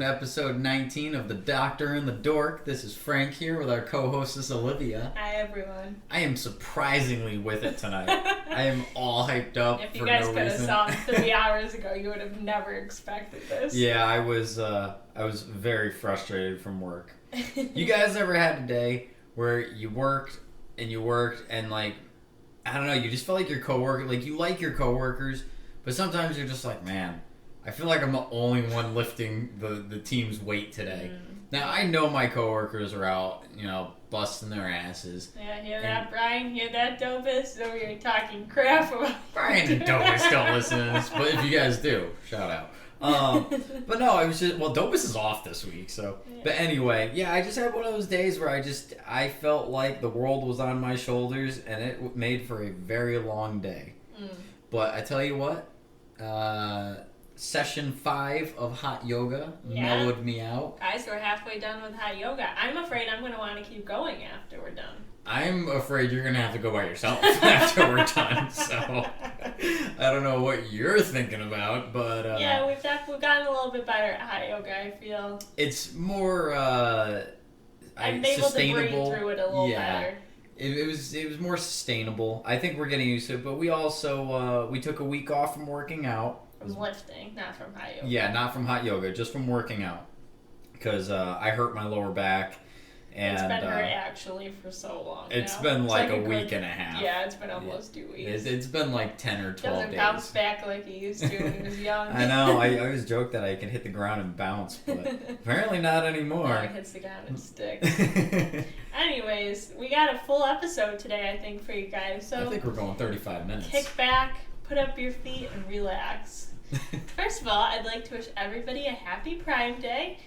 to episode 19 of The Doctor and the Dork. This is Frank here with our co-hostess Olivia. Hi everyone. I am surprisingly with it tonight. I am all hyped up If for you guys no could have reason. saw 3 hours ago, you would have never expected this. Yeah, I was very frustrated from work. You guys ever had a day where you worked and like, I don't know, you just felt like your coworker, like you like your coworkers, but sometimes you're just like, man, I feel like I'm the only one lifting the team's weight today. Now, I know my coworkers are out, busting their asses. Yeah, hear that, Brian? Hear that, Dopus? Over here talking crap about Brian and Dopus don't listen to this, but if you guys do, shout out. But no, it was just, Dopus is off this week, so. Yeah. But anyway, yeah, I just had one of those days where I felt like the world was on my shoulders, and it made for a very long day. But I tell you what, Session 5 of hot yoga mellowed me out. Guys, we're halfway done with hot yoga. I'm afraid I'm going to want to keep going after we're done. I'm afraid you're going to have to go by yourself after we're done, so I don't know what you're thinking about, but... yeah, we've gotten a little bit better at hot yoga, I feel. It's more I'm able to breathe through it a little better. It was more sustainable. I think we're getting used to it, but we also, we took a week off from working out. From lifting, not from hot yoga. Yeah, not from hot yoga, just from working out. Because I hurt my lower back. And, it's been hurt actually for so long. It's now. been like a week and a half. Yeah, it's been almost 2 weeks. It's been like 10 or 12 days. Doesn't bounce back like he used to when he was young. I know. I always joke that I can hit the ground and bounce, but apparently not anymore. No, it hits the ground and sticks. Anyways, we got a full episode today, I think, for you guys. So I think we're going 35 minutes. Kick back, put up your feet, and relax. First of all, I'd like to wish everybody a happy Prime Day.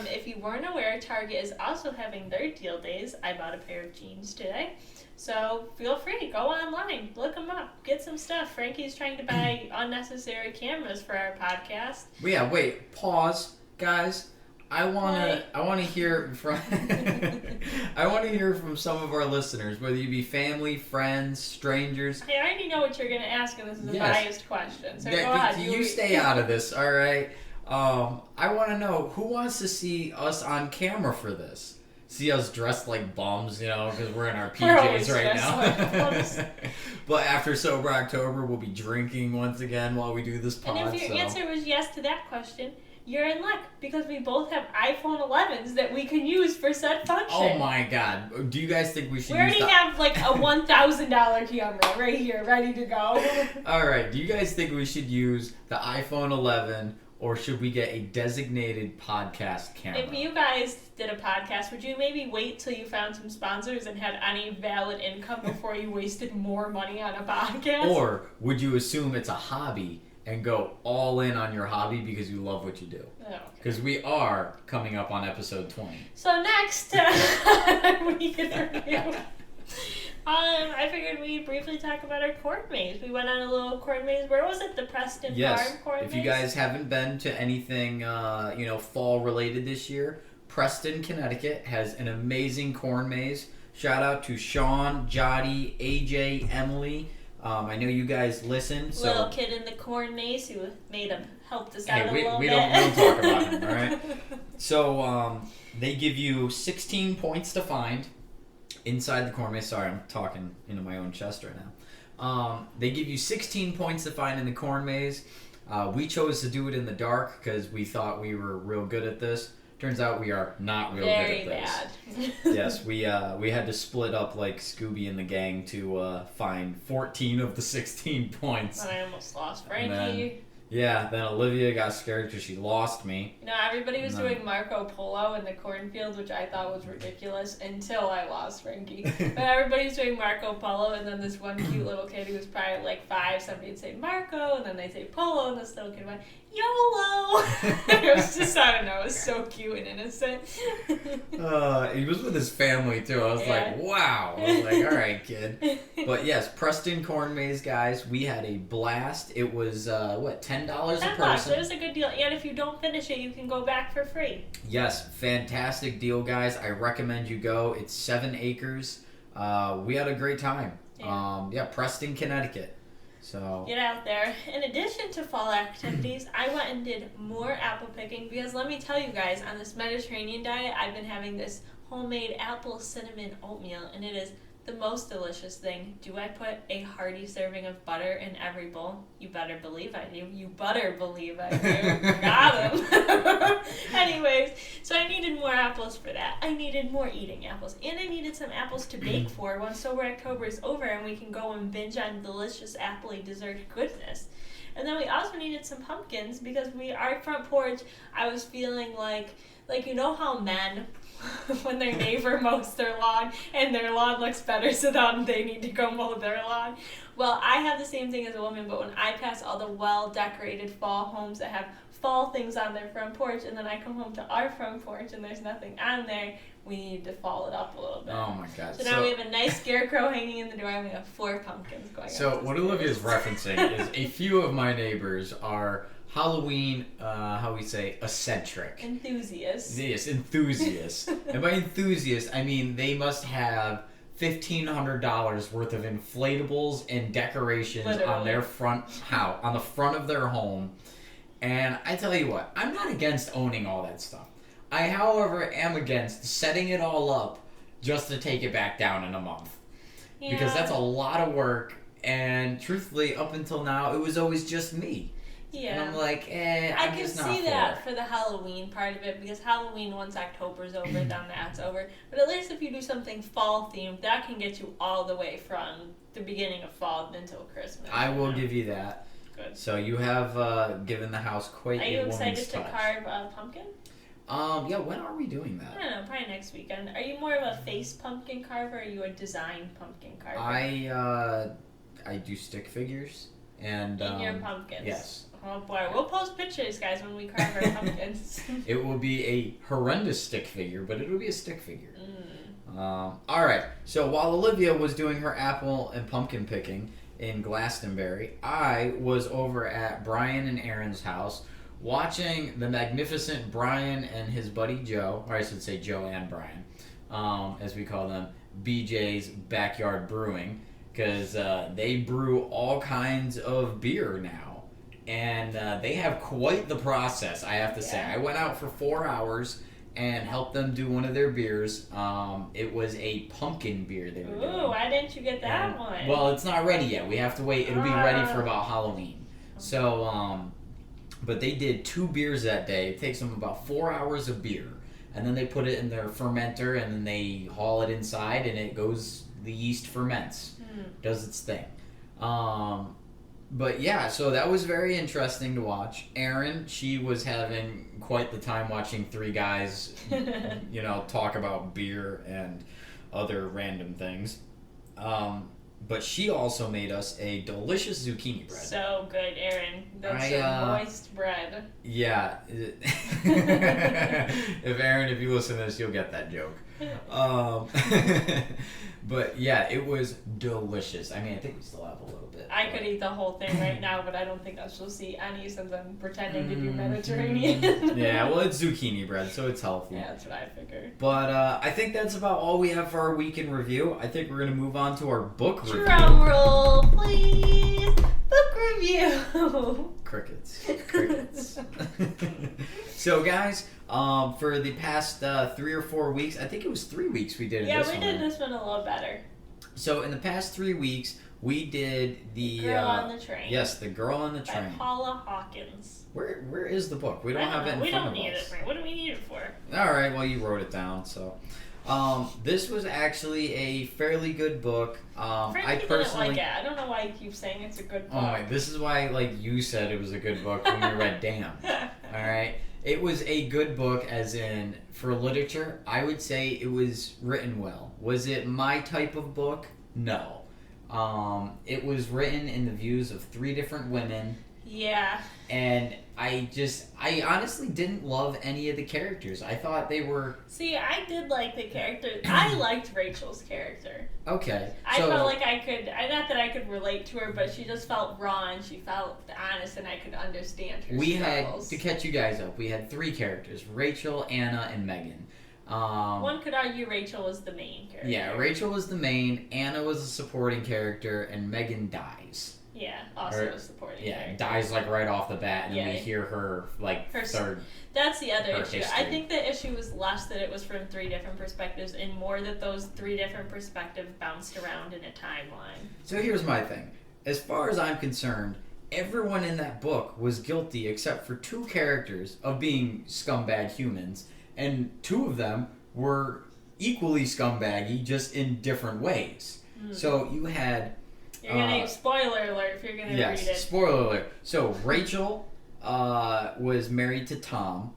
If you weren't aware, Target is also having their deal days. I bought a pair of jeans today. So feel free, go online, look them up, get some stuff. Frankie's trying to buy unnecessary cameras for our podcast. Yeah, wait, pause, guys. I wanna hear from some of our listeners, whether you be family, friends, strangers. I already know what you're gonna ask, and this is a biased question. So go ahead. You stay out of this, all right? I want to know who wants to see us on camera for this. See us dressed like bums, because we're in our PJs right now. Like but after Sober October, we'll be drinking once again while we do this pod. And if your answer was yes to that question, you're in luck, because we both have iPhone 11s that we can use for said function. Oh my god. Do you guys think we should We already have like a $1,000 camera right here, ready to go. Alright, do you guys think we should use the iPhone 11, or should we get a designated podcast camera? If you guys did a podcast, would you maybe wait till you found some sponsors and had any valid income before you wasted more money on a podcast? Or would you assume it's a hobby and go all in on your hobby because you love what you do? Because we are coming up on episode 20. So next we can review. I figured we'd briefly talk about our corn maze. We went on a little corn maze. Where was it? The Preston Farm corn maze? If you guys haven't been to anything, fall related this year, Preston, Connecticut has an amazing corn maze. Shout out to Sean, Jody, AJ, Emily. I know you guys listen. So little kid in the corn maze who helped us out a little bit. We don't talk about him, all right? So they give you 16 points to find inside the corn maze. Sorry, I'm talking into my own chest right now. They give you 16 points to find in the corn maze. We chose to do it in the dark because we thought we were real good at this. Turns out we are not real good at this. Very bad. Yes, we had to split up like Scooby and the gang to find 14 of the 16 points. I almost lost Frankie. Then Olivia got scared because she lost me. Everybody was doing Marco Polo in the cornfield, which I thought was ridiculous until I lost Frankie. But everybody's doing Marco Polo, and then this one cute little kid who was probably like 5, somebody would say Marco, and then they'd say Polo, and this little kid went, YOLO! It was just, I don't know, it was so cute and innocent. He was with his family, too. I was like, wow. I was like, all right, kid. But yes, Preston Corn Maze, guys, we had a blast. It was, $10 a person. It was a good deal. And if you don't finish it, you can go back for free. Yes, fantastic deal, guys. I recommend you go. It's 7 acres. We had a great time. Yeah, Preston, Connecticut. So get out there. In addition to fall activities, I went and did more apple picking because let me tell you guys, on this Mediterranean diet, I've been having this homemade apple cinnamon oatmeal, and it is the most delicious thing. Do I put a hearty serving of butter in every bowl? You better believe I do. You better believe I do. Got him. Anyways, so I needed more apples for that. I needed more eating apples. And I needed some apples to bake for once Sober October is over and we can go and binge on delicious appley dessert goodness. And then we also needed some pumpkins because our front porch, I was feeling like you know how men, when their neighbor mows their lawn and their lawn looks better so then they need to go mow their lawn? Well, I have the same thing as a woman, but when I pass all the well-decorated fall homes that have fall things on their front porch and then I come home to our front porch and there's nothing on there, we need to fall it up a little bit. oh my God. So now we have a nice scarecrow hanging in the door and we have 4 pumpkins going on. So what Olivia's referencing is a few of my neighbors are Halloween, eccentric. Enthusiasts. Yes, enthusiasts. And by enthusiasts, I mean they must have $1,500 worth of inflatables and decorations on their front house, on the front of their home. And I tell you what, I'm not against owning all that stuff. I, however, am against setting it all up just to take it back down in a month. Yeah. Because that's a lot of work. And truthfully, up until now, it was always just me. Yeah. And I'm like, I I'm can just not see for that it. for the Halloween part of it because Halloween, once October's over, then that's over. But at least if you do something fall themed, that can get you all the way from the beginning of fall until Christmas. I will give you that. Good. So you have given the house quite Are a you woman's excited to touch. carve a pumpkin? Yeah, when are we doing that? I don't know, probably next weekend. Are you more of a face pumpkin carver or are you a design pumpkin carver? I do stick figures and In your pumpkins? Yes. Oh boy, we'll post pictures, guys, when we carve our pumpkins. It will be a horrendous stick figure, but it will be a stick figure. Mm. All right. So while Olivia was doing her apple and pumpkin picking in Glastonbury, I was over at Brian and Aaron's house watching the magnificent Brian and his buddy Joe, or I should say Joe and Brian, as we call them, BJ's Backyard Brewing, because they brew all kinds of beer now. And they have quite the process, I have to say. I went out for 4 hours and helped them do one of their beers. It was a pumpkin beer they were doing. Ooh, why didn't you get that one? Well, it's not ready yet. We have to wait. It'll be ready for about Halloween. So, but they did 2 beers that day. It takes them about 4 hours of beer. And then they put it in their fermenter and then they haul it inside and it goes, the yeast ferments, does its thing. But yeah, so that was very interesting to watch. Erin, she was having quite the time watching 3 guys, talk about beer and other random things. But she also made us a delicious zucchini bread. So good, Erin. That's some moist bread. Yeah. If you listen to this, you'll get that joke. But yeah, it was delicious. I mean, I think we still have a little bit. I could eat the whole thing right now, but I don't think I shall see any since I'm pretending to be Mediterranean. Yeah, well, it's zucchini bread, so it's healthy. Yeah, that's what I figured. But I think that's about all we have for our week in review. I think we're going to move on to our book review. Drum roll, please. Book review. Crickets. So, guys, for the past 3 or 4 weeks, I think it was 3 weeks we did this one. Yeah, we did this one a little better. So, in the past 3 weeks, we did the Girl on the Train. Yes, The Girl on the Train. By Paula Hawkins. Where is the book? We don't have it in front of us. We don't need it. What do we need it for? All right, well, you wrote it down, so... this was actually a fairly good book. I personally didn't like it. I don't know why you keep saying it's a good book. Oh my, this is why you said it was a good book when you read Damn. All right, it was a good book, as in for literature. I would say it was written well. Was it my type of book? No. It was written in the views of 3 different women. Yeah. And I honestly didn't love any of the characters. I thought they were... See, I did like the characters. I liked Rachel's character. Okay. I felt like I could... not that I could relate to her, but she just felt raw and she felt honest and I could understand her struggles. To catch you guys up, we had 3 characters. Rachel, Anna, and Megan. One could argue Rachel was the main character. Yeah, Rachel was the main, Anna was a supporting character, and Megan dies. Yeah, also a supporting character. Dies like right off the bat, and then we hear her like third. That's the other issue. History. I think the issue was less that it was from 3 different perspectives, and more that those 3 different perspectives bounced around in a timeline. So here's my thing. As far as I'm concerned, everyone in that book was guilty except for 2 characters of being scumbag humans, and 2 of them were equally scumbaggy, just in different ways. So you had... You're gonna spoiler alert if you're gonna read it. Yes, spoiler alert. So Rachel was married to Tom,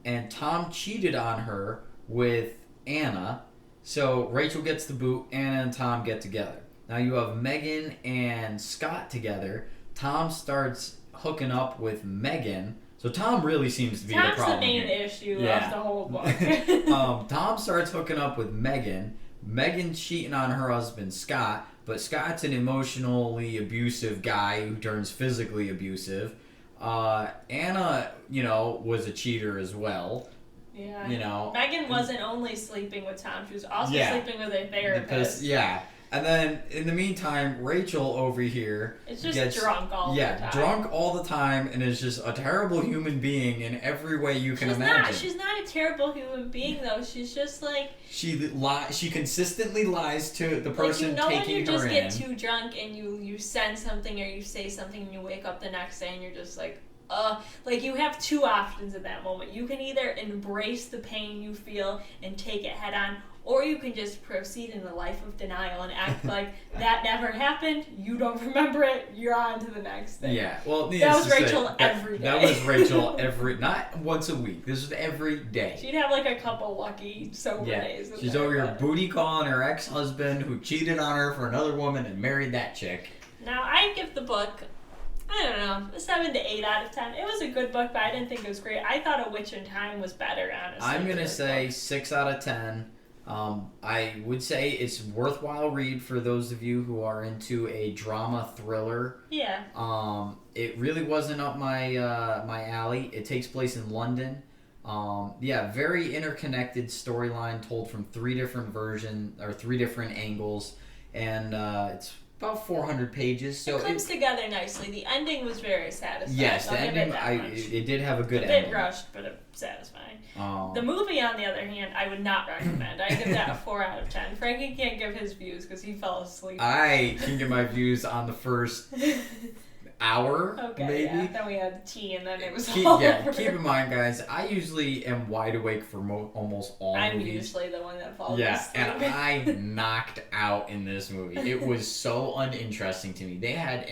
and Tom cheated on her with Anna. So Rachel gets the boot, Anna and Tom get together. Now you have Megan and Scott together. Tom starts hooking up with Megan. So Tom really seems to be the problem. Tom's the main issue of the whole book. Tom starts hooking up with Megan. Megan's cheating on her husband Scott, but Scott's an emotionally abusive guy who turns physically abusive. Anna, was a cheater as well. Yeah. Megan wasn't only sleeping with Tom; she was also sleeping with a therapist. And then, in the meantime, Rachel over here gets drunk all the time. Yeah, drunk all the time, and is just a terrible human being in every way you can imagine. She's not a terrible human being, though. She's just like... She consistently lies to the person taking her in. When you just get too drunk and you send something or you say something and you wake up the next day and you're just like... you have 2 options at that moment. You can either embrace the pain you feel and take it head on, or you can just proceed in a life of denial and act like that never happened, you don't remember it, you're on to the next thing. Yeah, well, that was Rachel every day. That was Rachel not once a week. This was every day. She'd have a couple lucky sober days. She's over here booty calling her ex-husband who cheated on her for another woman and married that chick. Now, I give the book... I don't know, a 7 to 8 out of 10. It was a good book, but I didn't think it was great. I thought A Witch in Time was better, honestly. I'm going to say 6 out of 10. I would say it's worthwhile read for those of you who are into a drama thriller. Yeah. It really wasn't up my my alley. It takes place in London. Very interconnected storyline told from 3 different angles, and it's about 400 pages. So it comes together nicely. The ending was very satisfying. Yes, the ending. It did have a good ending. A bit rushed, but satisfying. The movie, on the other hand, I would not recommend. I give that a 4 out of 10. Frankie can't give his views because he fell asleep. I can give my views on the first hour, maybe. Yeah. Then we had tea, and then it was all over. Keep in mind, guys, I usually am wide awake for almost all movies. I'm usually the one that falls asleep. And I knocked out in this movie. It was so uninteresting to me. They had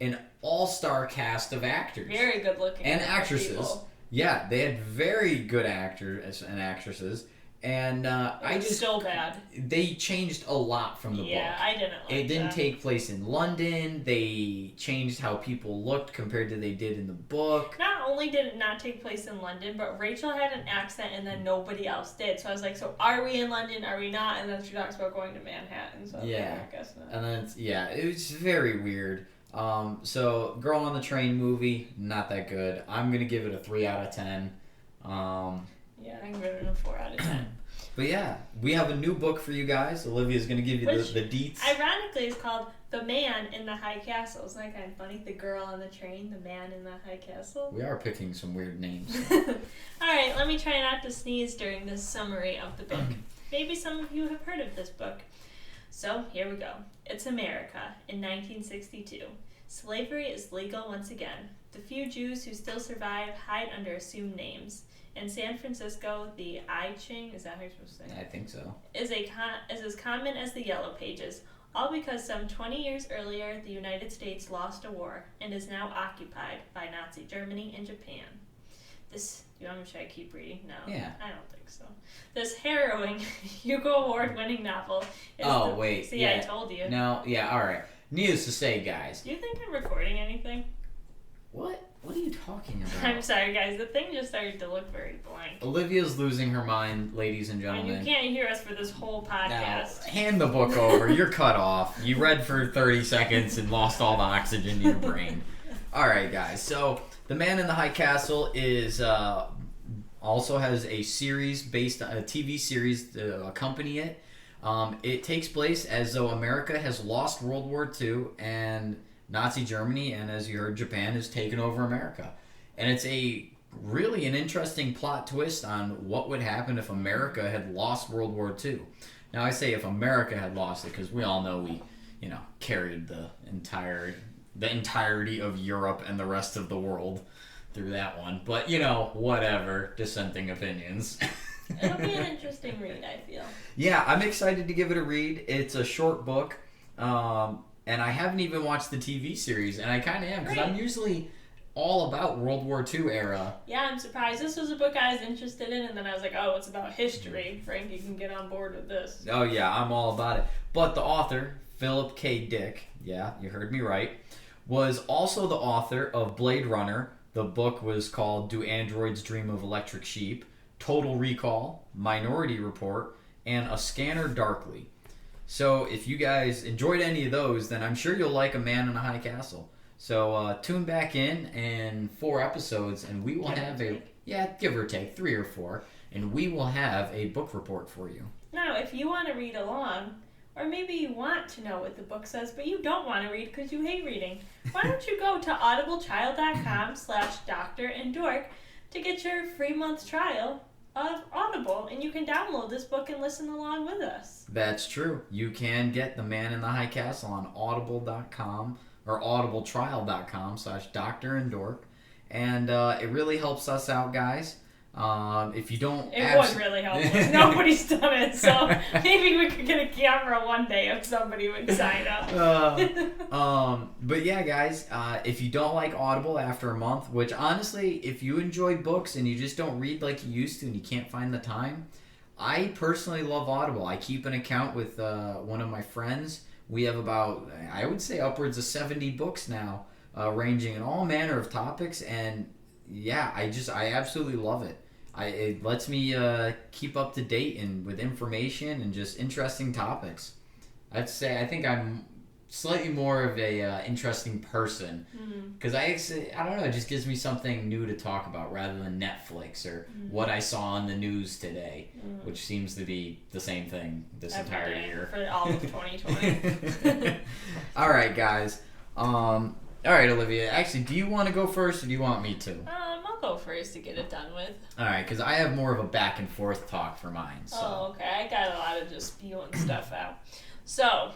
an all-star cast of actors. Very good-looking. And actresses. People. Yeah, they had very good actors and actresses. And still bad. They changed a lot from the book. Yeah, I didn't like It didn't take place in London. They changed how people looked compared to they did in the book. Not only did it not take place in London, but Rachel had an accent and then nobody else did. So I was like, so are we in London? Are we not? And then she talks about going to Manhattan. So I guess not. And then it was very weird. So Girl on the Train movie, not that good. I'm going to give it a 3 out of 10. Yeah, I can give it a 4 out of 10. But yeah, we have a new book for you guys. Olivia's going to give you the deets. Ironically, it's called The Man in the High Castle. Isn't that kind of funny? The girl on the train, the man in the high castle. We are picking some weird names. Alright, let me try not to sneeze during this summary of the book. Maybe some of you have heard of this book. So, here we go. It's America in 1962. Slavery is legal once again. The few Jews who still survive hide under assumed names. In San Francisco, the I Ching, is that how you're supposed to say? I think so. Is as common as the Yellow Pages, all because some 20 years earlier the United States lost a war and is now occupied by Nazi Germany and Japan. Should I keep reading? No. Yeah. I don't think so. This harrowing Hugo Award-winning novel is I told you. No, alright. Needless to say, guys. Do you think I'm recording anything? What? What are you talking about? I'm sorry, guys. The thing just started to look very blank. Olivia's losing her mind, ladies and gentlemen. And you can't hear us for this whole podcast. Now, hand the book over. You're cut off. You read for 30 seconds and lost all the oxygen in your brain. All right, guys. So, The Man in the High Castle is also has a series based on a TV series to accompany it. It takes place as though America has lost World War II and Nazi Germany, and as you heard, Japan has taken over America. And it's really an interesting plot twist on what would happen if America had lost World War II. Now I say if America had lost it because we all know we, carried the entirety of Europe and the rest of the world through that one. But whatever, dissenting opinions. It'll be an interesting read, I feel. Yeah, I'm excited to give it a read. It's a short book, and I haven't even watched the TV series, and I kind of am because I'm usually all about World War II era. Yeah, I'm surprised. This was a book I was interested in, and then I was like, oh, it's about history. Frank, you can get on board with this. Oh, yeah, I'm all about it. But the author, Philip K. Dick, yeah, you heard me right, was also the author of Blade Runner. The book was called Do Androids Dream of Electric Sheep? Total Recall, Minority Report, and A Scanner Darkly. So if you guys enjoyed any of those, then I'm sure you'll like A Man in a High Castle. So tune back in 4 episodes, and we will have give or take 3 or 4, and we will have a book report for you. Now, if you want to read along, or maybe you want to know what the book says, but you don't want to read because you hate reading, why don't you go to audibletrial.com/Doctor and Dork to get your free month trial of Audible, and you can download this book and listen along with us. That's true. You can get The Man in the High Castle on audible.com or audibletrial.com/Doctor and Dork, and it really helps us out, guys. If you don't, it would really help us. Nobody's done it, so maybe we could get a camera one day if somebody would sign up. But yeah, guys, if you don't like Audible after a month, which honestly, if you enjoy books and you just don't read like you used to and you can't find the time, I personally love Audible. I keep an account with one of my friends. We have about, I would say, upwards of 70 books now, ranging in all manner of topics, and yeah, I absolutely love it. It lets me keep up to date and with information and just interesting topics. I'd say I think I'm slightly more of a interesting person because I don't know, it just gives me something new to talk about rather than Netflix or what I saw on the news today, which seems to be the same thing this entire year for all of 2020. All right, guys. All right, Olivia. Actually, do you want to go first or do you want me to? I'll go first to get it done with. All right, because I have more of a back and forth talk for mine. So. Oh, okay. I got a lot of just spewing stuff out. So,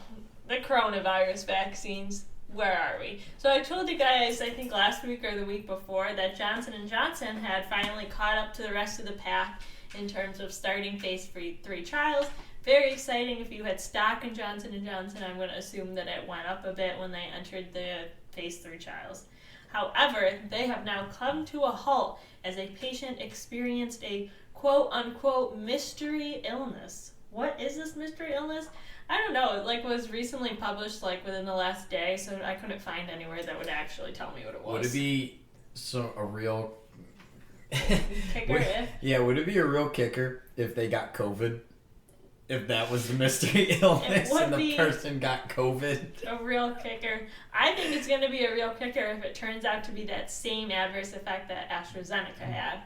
the coronavirus vaccines. Where are we? So I told you guys, I think last week or the week before, that Johnson & Johnson had finally caught up to the rest of the pack in terms of starting phase 3 trials. Very exciting. If you had stock in Johnson & Johnson, I'm going to assume that it went up a bit when they entered the phase 3 trials. However, they have now come to a halt as a patient experienced a quote-unquote mystery illness. What is this mystery illness? I don't know. It was recently published within the last day, so I couldn't find anywhere that would actually tell me what it was. Would it be a real kicker? Would it be a real kicker if they got COVID? If that was the mystery illness and the person got COVID. A real kicker. I think it's going to be a real kicker if it turns out to be that same adverse effect that AstraZeneca had,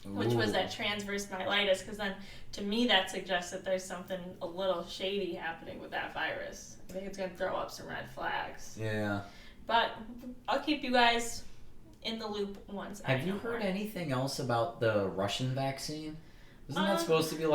which was that transverse myelitis, because then to me that suggests that there's something a little shady happening with that virus. I think it's going to throw up some red flags. Yeah. But I'll keep you guys in the loop once I know. Have you heard anything else about the Russian vaccine? Isn't that supposed to be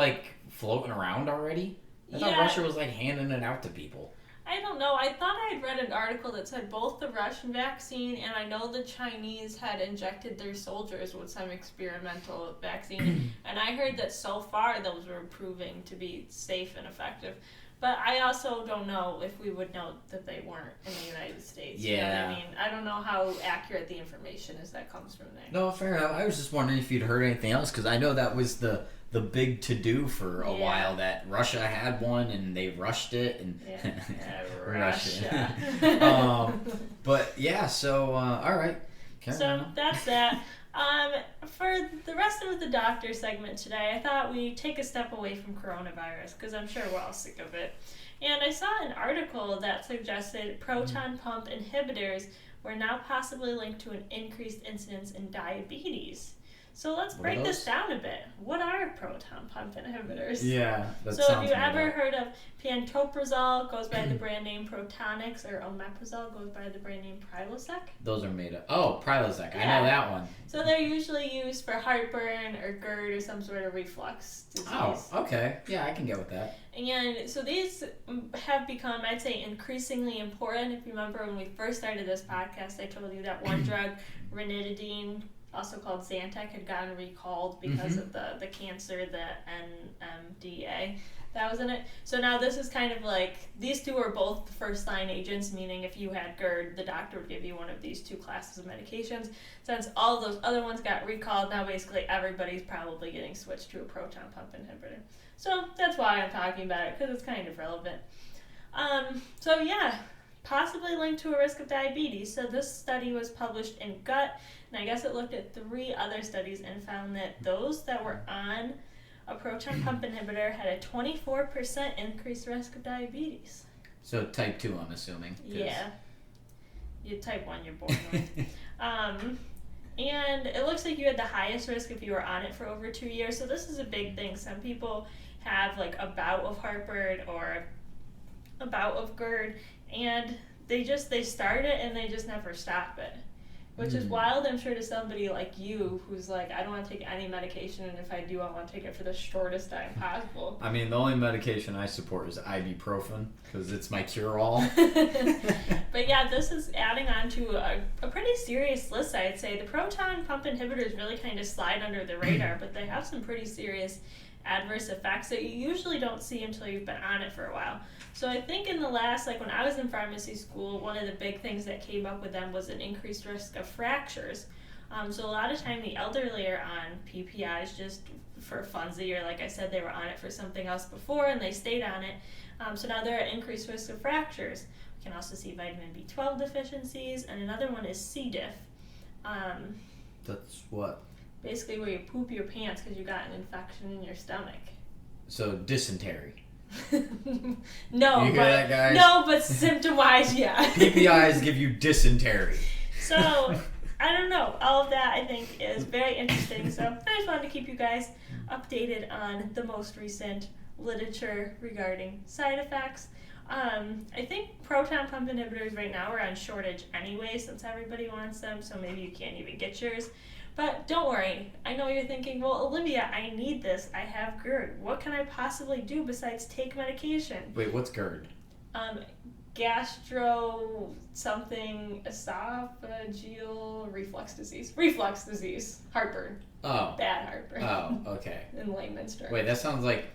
floating around already? I thought Russia was handing it out to people. I don't know. I thought I had read an article that said both the Russian vaccine and I know the Chinese had injected their soldiers with some experimental vaccine. And I heard that so far those were proving to be safe and effective. But I also don't know if we would know that they weren't in the United States. Yeah. You know what I mean? I don't know how accurate the information is that comes from there. No, fair enough. I was just wondering if you'd heard anything else, because I know that was the big to-do for a while, that Russia had one and they rushed it. And Russia. But yeah, so, all right. That's that. For the rest of the doctor segment today, I thought we'd take a step away from coronavirus because I'm sure we're all sick of it. And I saw an article that suggested proton pump inhibitors were now possibly linked to an increased incidence in diabetes. So let's break this down a bit. What are proton pump inhibitors? Yeah, that so sounds have you ever up. heard of pantoprazole, goes by the brand name Protonix, or omeprazole, goes by the brand name Prilosec? Those are made up. Oh, Prilosec. Yeah. I know that one. So they're usually used for heartburn or GERD or some sort of reflux disease. Oh, okay. Yeah, I can get with that. And so these have become, I'd say, increasingly important. If you remember when we first started this podcast, I told you that one drug, ranitidine, also called Zantac, had gotten recalled because of the cancer, the NMDA that was in it. So now this is kind of like, these two are both first line agents, meaning if you had GERD, the doctor would give you one of these two classes of medications. Since all those other ones got recalled, now basically everybody's probably getting switched to a proton pump inhibitor. So that's why I'm talking about it, because it's kind of relevant. So yeah, possibly linked to a risk of diabetes. So this study was published in Gut, and I guess it looked at 3 other studies and found that those that were on a proton pump inhibitor had a 24% increased risk of diabetes. So type 2, I'm assuming. Yeah. You type 1, you're born with. And it looks like you had the highest risk if you were on it for over 2 years. So this is a big thing. Some people have like a bout of heartburn or a bout of GERD, and they start it and they just never stop it. Which is wild, I'm sure, to somebody like you who's like, I don't want to take any medication, and if I do, I want to take it for the shortest time possible. I mean, the only medication I support is ibuprofen, because it's my cure-all. But yeah, this is adding on to a pretty serious list, I'd say. The proton pump inhibitors really kind of slide under the radar, but they have some pretty serious adverse effects that you usually don't see until you've been on it for a while. So I think in the last, like when I was in pharmacy school, one of the big things that came up with them was an increased risk of fractures. So a lot of time the elderly are on PPIs just for funsies, or like I said, they were on it for something else before and they stayed on it. So now they're at increased risk of fractures. We can also see vitamin B12 deficiencies, and another one is C. diff. That's what? Basically where you poop your pants because you got an infection in your stomach. So dysentery. No, you hear that, guys? No, but symptom-wise, yeah. PPIs give you dysentery. So, I don't know. All of that, I think, is very interesting. So, I just wanted to keep you guys updated on the most recent literature regarding side effects. I think proton pump inhibitors right now are on shortage anyway, since everybody wants them, so maybe you can't even get yours. But don't worry, I know you're thinking, well, Olivia, I need this. I have GERD. What can I possibly do besides take medication? Wait, what's GERD? Gastro something esophageal reflux disease. Reflux disease. Heartburn. Oh. Bad heartburn. Oh, okay. In layman's terms. Wait, that sounds like...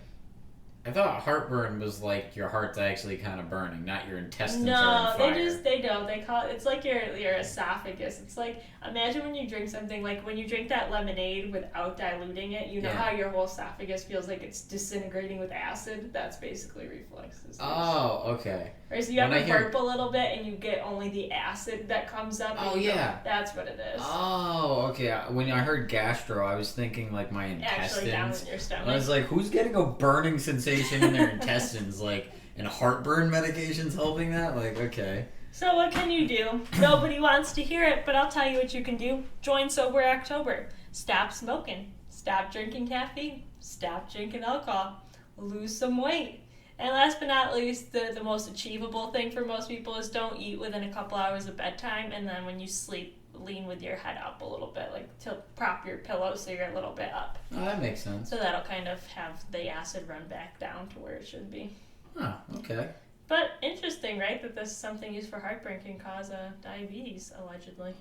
I thought heartburn was like your heart's actually kind of burning, not your intestines are on fire. No, they don't. They call it, it's like your esophagus. It's like, imagine when you drink something, like when you drink that lemonade without diluting it, you know how your whole esophagus feels like it's disintegrating with acid? That's basically reflux disease. Oh, okay. Or so you have to burp a little bit and you get only the acid that comes up. Oh, yeah. That's what it is. Oh, okay. When I heard gastro, I was thinking like my intestines. Actually down in your stomach. I was like, who's getting a burning sensation in their intestines? Like, and heartburn medication's helping that? Like, okay. So what can you do? Nobody wants to hear it, but I'll tell you what you can do. Join Sober October. Stop smoking. Stop drinking caffeine. Stop drinking alcohol. Lose some weight. And last but not least, the most achievable thing for most people is don't eat within a couple hours of bedtime, and then when you sleep, lean with your head up a little bit, like to prop your pillow so you're a little bit up. Oh, that makes sense. So that'll kind of have the acid run back down to where it should be. Oh, okay. But interesting, right, that this is something used for heartburn can cause diabetes, allegedly.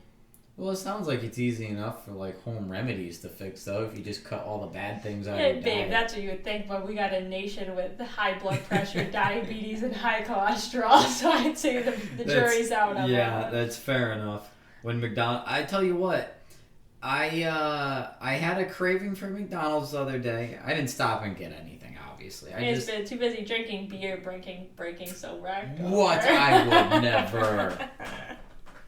Well, it sounds like it's easy enough for like home remedies to fix, though, if you just cut all the bad things out of your babe, diet. that's what you would think, but we got a nation with high blood pressure, diabetes, and high cholesterol, so I'd say the jury's out on that. Yeah, that's fair enough. When McDonald's, I tell you what, I had a craving for McDonald's the other day. I didn't stop and get anything, obviously. He's been too busy drinking beer, breaking so wrecked. What? I would never.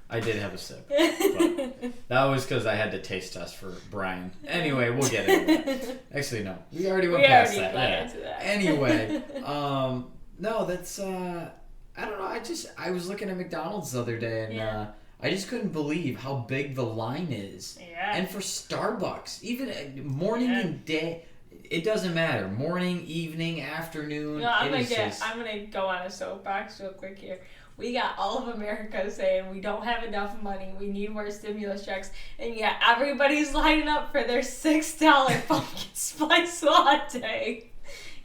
I did have a sip. But that was because I had to taste test for Brian. Anyway, we'll get into it. Actually, no. We already went past that. Yeah. Anyway, no, that's, I don't know. I was looking at McDonald's the other day and I just couldn't believe how big the line is. Yeah. And for Starbucks, even morning and day, it doesn't matter. Morning, evening, afternoon. No, I'm gonna go on a soapbox real quick here. We got all of America saying we don't have enough money. We need more stimulus checks, and yet everybody's lining up for their $6 pumpkin spice latte.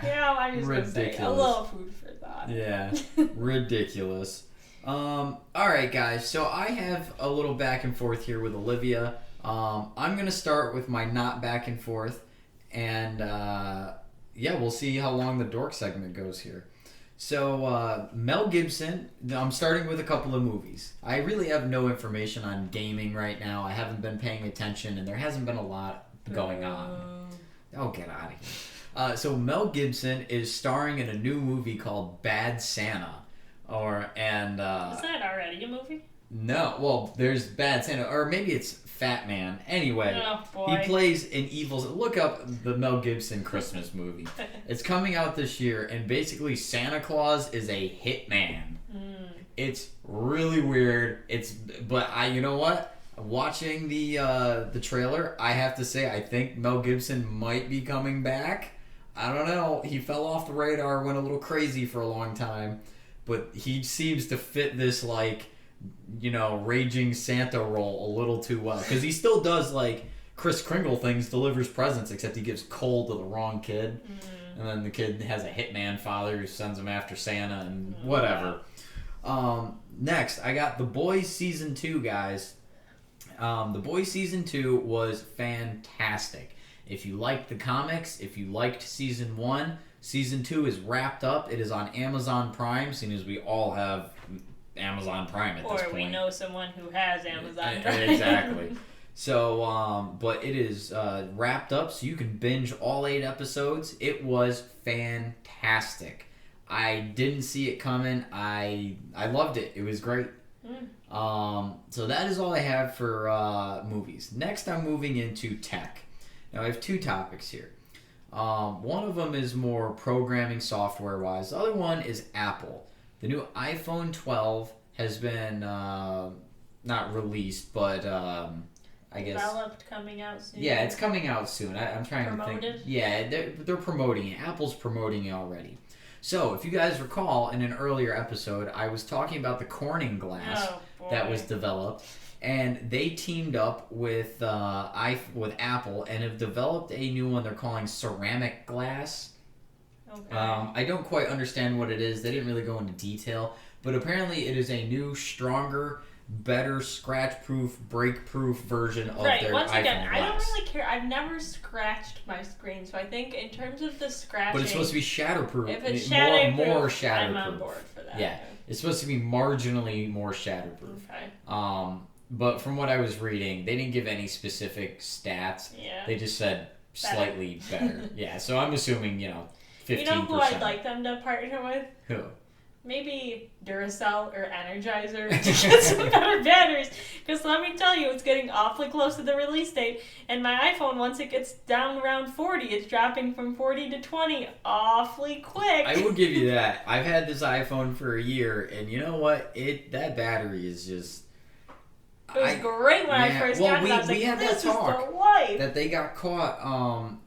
You know, I'm just gonna say a little food for thought. Yeah, ridiculous. All right, guys. So I have a little back and forth here with Olivia. I'm gonna start with my not back and forth, and we'll see how long the dork segment goes here. So Mel Gibson. I'm starting with a couple of movies. I really have no information on gaming right now. I haven't been paying attention, and there hasn't been a lot going on. Oh, get out of here. So Mel Gibson is starring in a new movie called Bad Santa. Is that already a movie? No, well, there's Bad Santa, or maybe it's Fat Man. Anyway, he plays an evil. Look up the Mel Gibson Christmas movie. It's coming out this year, and basically Santa Claus is a hitman. It's really weird. But you know what? Watching the trailer, I have to say I think Mel Gibson might be coming back. I don't know. He fell off the radar, went a little crazy for a long time. But he seems to fit this, raging Santa role a little too well. Because he still does, Kris Kringle things, delivers presents, except he gives coal to the wrong kid. And then the kid has a hitman father who sends him after Santa and whatever. Next, I got The Boys Season 2, guys. The Boys Season 2 was fantastic. If you liked the comics, if you liked Season 1... Season 2 is wrapped up. It is on Amazon Prime, seeing as we all have Amazon Prime at this point. Or we know someone who has Amazon Prime. Exactly. So, but it is wrapped up, so you can binge all 8 episodes. It was fantastic. I didn't see it coming. I loved it. It was great. So that is all I have for movies. Next, I'm moving into tech. Now, I have 2 topics here. One of them is more programming software wise. The other one is Apple. The new iPhone 12 has been not released, but I guess developed, coming out soon. Yeah, it's coming out soon. I'm trying Promoted? to think. Yeah, they're promoting it. Apple's promoting it already. So, if you guys recall, in an earlier episode, I was talking about the Corning glass that was developed. And they teamed up with Apple and have developed a new one they're calling ceramic glass. Okay. I don't quite understand what it is. They didn't really go into detail. But apparently it is a new, stronger, better, scratch-proof, break-proof version of their Once iPhone again, glass. I don't really care. I've never scratched my screen, so I think in terms of the scratching... But it's supposed to be shatterproof. If it's shatterproof, more shatterproof. I'm on board for that. Yeah, it's supposed to be marginally more shatterproof. Okay. But from what I was reading, they didn't give any specific stats. Yeah. They just said slightly better. Yeah, so I'm assuming, 15%. You know who I'd like them to partner with? Who? Maybe Duracell or Energizer to get some better batteries. Because let me tell you, it's getting awfully close to the release date. And my iPhone, once it gets down around 40, it's dropping from 40 to 20 awfully quick. I will give you that. I've had this iPhone for a year, and you know what? That battery is just... It was great when I first got it. I was like, this is the life. That they got caught.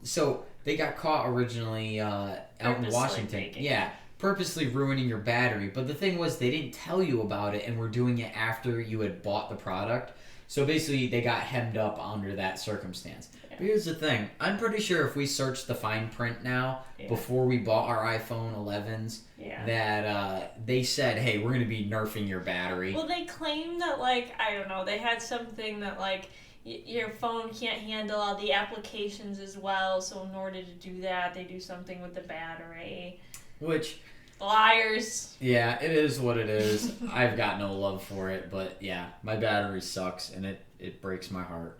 So they got caught originally out in Washington. Yeah, purposely ruining your battery. But the thing was, they didn't tell you about it, and were doing it after you had bought the product. So basically, they got hemmed up under that circumstance. Yeah. But here's the thing. I'm pretty sure if we searched the fine print now, before we bought our iPhone 11s, that they said, hey, we're going to be nerfing your battery. Well, they claim that, I don't know, they had something that, your phone can't handle all the applications as well, so in order to do that, they do something with the battery. Which... Liars. Yeah, it is what it is. I've got no love for it, but yeah, my battery sucks, and it breaks my heart.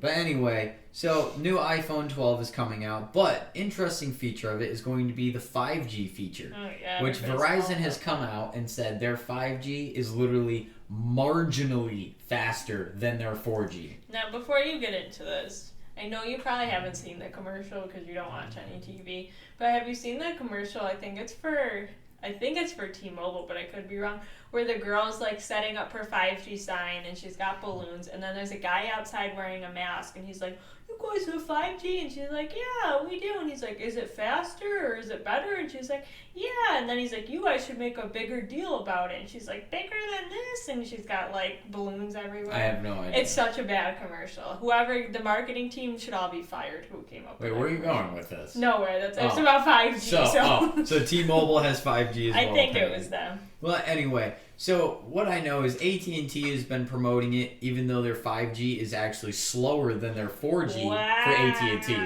But anyway, so new iPhone 12 is coming out, but interesting feature of it is going to be the 5G feature, which Verizon has come out and said their 5G is literally marginally faster than their 4G. Now, before you get into this, I know you probably haven't seen the commercial because you don't watch any TV, but have you seen the commercial? I think it's for I think it's for T-Mobile, but I could be wrong, where the girl's like setting up her 5G sign and she's got balloons, and then there's a guy outside wearing a mask and he's like, you guys have 5G? And she's like, yeah, we do. And he's like, is it faster or is it better? And she's like, yeah. And then he's like, you guys should make a bigger deal about it. And she's like, bigger than this? And she's got like balloons everywhere. I have no idea. It's such a bad commercial. Whoever, the marketing team should all be fired who came up with it. Wait, where are you going with this? Nowhere. It's about 5G. So T-Mobile has 5G as well. I think it was them. Well, anyway, so what I know is AT&T has been promoting it, even though their 5G is actually slower than their 4G for AT&T.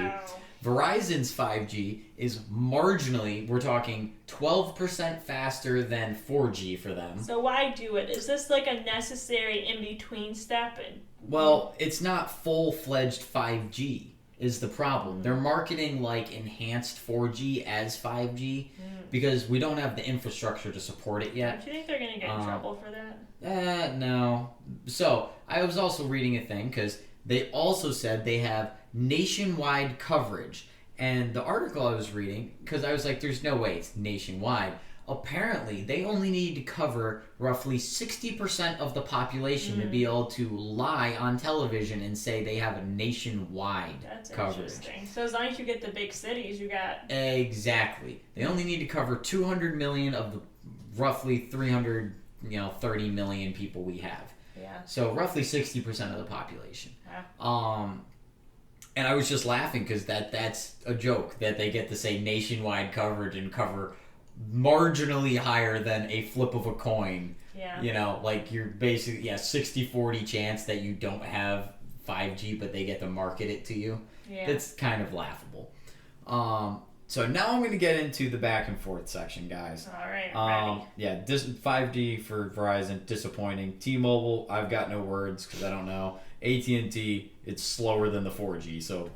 Verizon's 5G is marginally, we're talking 12% faster than 4G for them. So why do it? Is this like a necessary in-between step? Well, it's not full-fledged 5G is the problem. They're marketing like enhanced 4G as 5G because we don't have the infrastructure to support it yet. Don't you think they're going to get in trouble for that? No. So, I was also reading a thing because they also said they have nationwide coverage. And the article I was reading, because I was like, there's no way it's nationwide. Apparently, they only need to cover roughly 60% of the population to be able to lie on television and say they have a nationwide coverage. Interesting. So as long as you get the big cities, you got... Exactly. They only need to cover 200 million of the roughly 330 million people we have. Yeah. So roughly 60% of the population. Yeah. And I was just laughing because that's a joke that they get to say nationwide coverage and cover marginally higher than a flip of a coin. Yeah. You know, like you're basically 60-40 chance that you don't have 5G, but they get to market it to you. Yeah. That's kind of laughable. So now I'm going to get into the back and forth section, guys. All right, ready. 5G for Verizon, disappointing. T-Mobile, I've got no words because I don't know. AT&T, it's slower than the 4G, so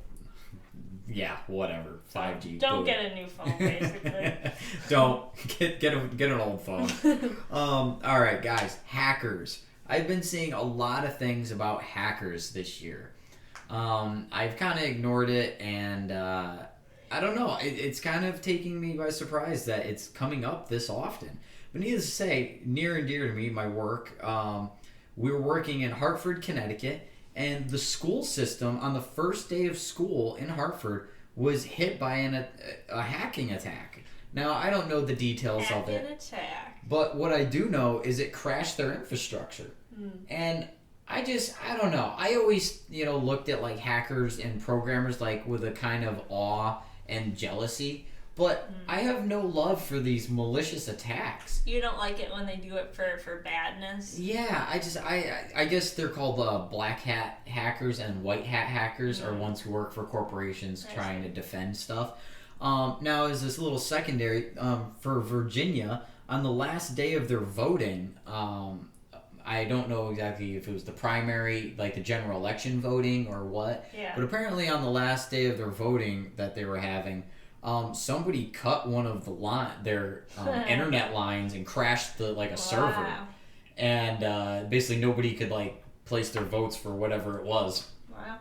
yeah, whatever. 5G. Don't get a new phone, basically. Don't get an old phone. All right, guys. Hackers. I've been seeing a lot of things about hackers this year. I've kind of ignored it, and I don't know. It's kind of taking me by surprise that it's coming up this often. But needless to say, near and dear to me, my work. We were working in Hartford, Connecticut. And the school system, on the first day of school in Hartford, was hit by a hacking attack. Now, I don't know the details of it. Attack. But what I do know is it crashed their infrastructure. And I don't know. I always, looked at like hackers and programmers like with a kind of awe and jealousy. But I have no love for these malicious attacks. You don't like it when they do it for badness? Yeah, I guess they're called black hat hackers, and white hat hackers are ones who work for corporations trying to defend stuff. Now, as this little secondary, for Virginia, on the last day of their voting, I don't know exactly if it was the primary, like the general election voting or what, but apparently on the last day of their voting that they were having, somebody cut one of their internet lines and crashed a server, and basically nobody could place their votes for whatever it was. Wow.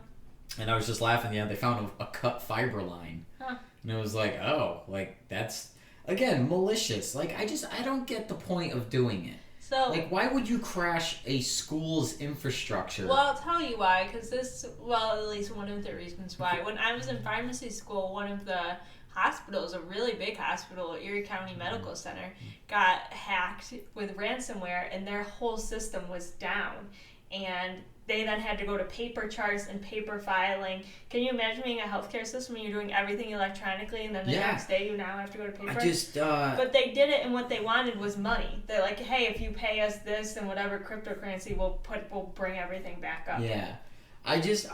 And I was just laughing. Yeah, they found a cut fiber line, and it was like, oh, that's again malicious. I don't get the point of doing it. So, why would you crash a school's infrastructure? Well, I'll tell you why. Because at least one of the reasons why. When I was in pharmacy school, one of the hospitals, a really big hospital, Erie County Medical Center, got hacked with ransomware, and their whole system was down. And they then had to go to paper charts and paper filing. Can you imagine being a healthcare system and you're doing everything electronically, and then the next day you now have to go to paper? But they did it, and what they wanted was money. They're like, hey, if you pay us this and whatever cryptocurrency, we'll bring everything back up. Yeah. I don't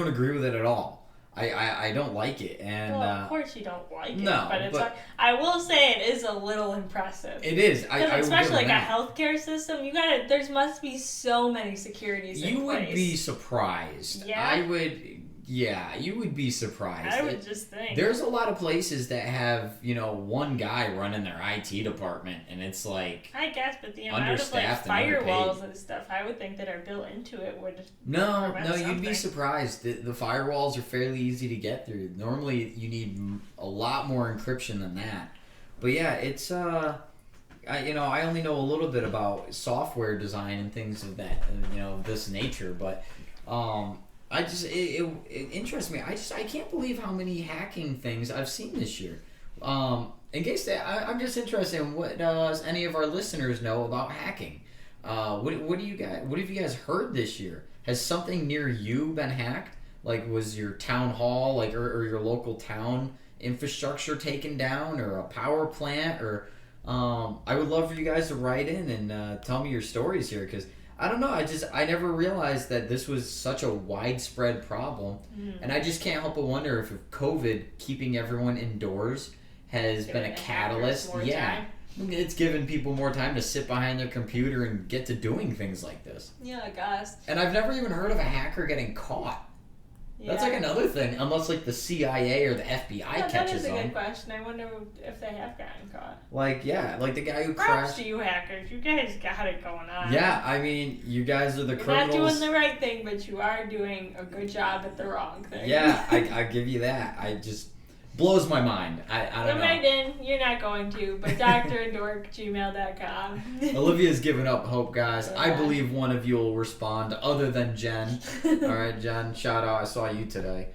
agree with it at all. I don't like it, and of course you don't like it. No, but I will say it is a little impressive. It is, especially like a healthcare system. There must be so many securities. You would be surprised. Yeah. I would. Yeah, you would be surprised. I would just think. There's a lot of places that have, one guy running their IT department, and it's like... I guess, but the amount of understaffed and firewalls underpaid. and stuff I would think that are built into it would No, prevent you'd be something. surprised. The firewalls are fairly easy to get through. Normally, you need a lot more encryption than that. But yeah, it's... I only know a little bit about software design and things of that, this nature, but it interests me. I can't believe how many hacking things I've seen this year. In case I'm just interested in what does any of our listeners know about hacking. What have you guys heard this year? Has something near you been hacked? Like, was your town hall, or your local town infrastructure taken down, or a power plant, or I would love for you guys to write in and tell me your stories here, because I don't know, I never realized that this was such a widespread problem, and I just can't help but wonder if COVID keeping everyone indoors has been a catalyst. Yeah, it's given people more time to sit behind their computer and get to doing things like this. Yeah, I guess. And I've never even heard of a hacker getting caught. Yeah. That's like another thing, unless like the CIA or the FBI catches them. That is a good question. I wonder if they have gotten caught. Like the guy who Props crashed. to you hackers. You guys got it going on. Yeah, I mean, you guys are the You're criminals. not doing the right thing, but you are doing a good job at the wrong thing. Yeah, I give you that. I just blows my mind. I don't know. Right in. You're not going to, but drdork@gmail.com. Olivia's given up hope, guys. Yeah. I believe one of you will respond, other than Jen. All right, Jen, shout out. I saw you today.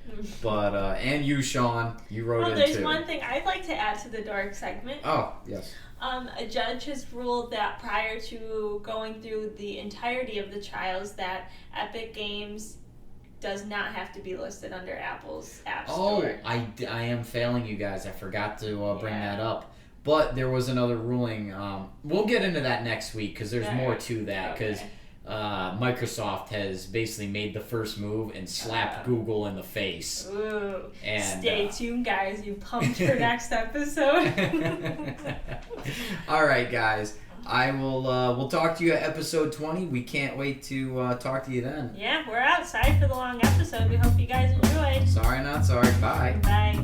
But, and you, Sean. You wrote in there's too. one thing I'd like to add to the Dork segment. Oh, yes. A judge has ruled that prior to going through the entirety of the trials that Epic Games does not have to be listed under Apple's App Store. Oh, I am failing you guys. I forgot to bring that up. But there was another ruling. We'll get into that next week because there's more to that. Because Microsoft has basically made the first move and slapped Google in the face. Ooh. And, stay tuned, guys. You pumped for next episode. All right, guys. I will. We'll talk to you at episode 20. We can't wait to talk to you then. Yeah, we're outside for the long episode. We hope you guys enjoyed. Sorry, not sorry. Bye. Bye.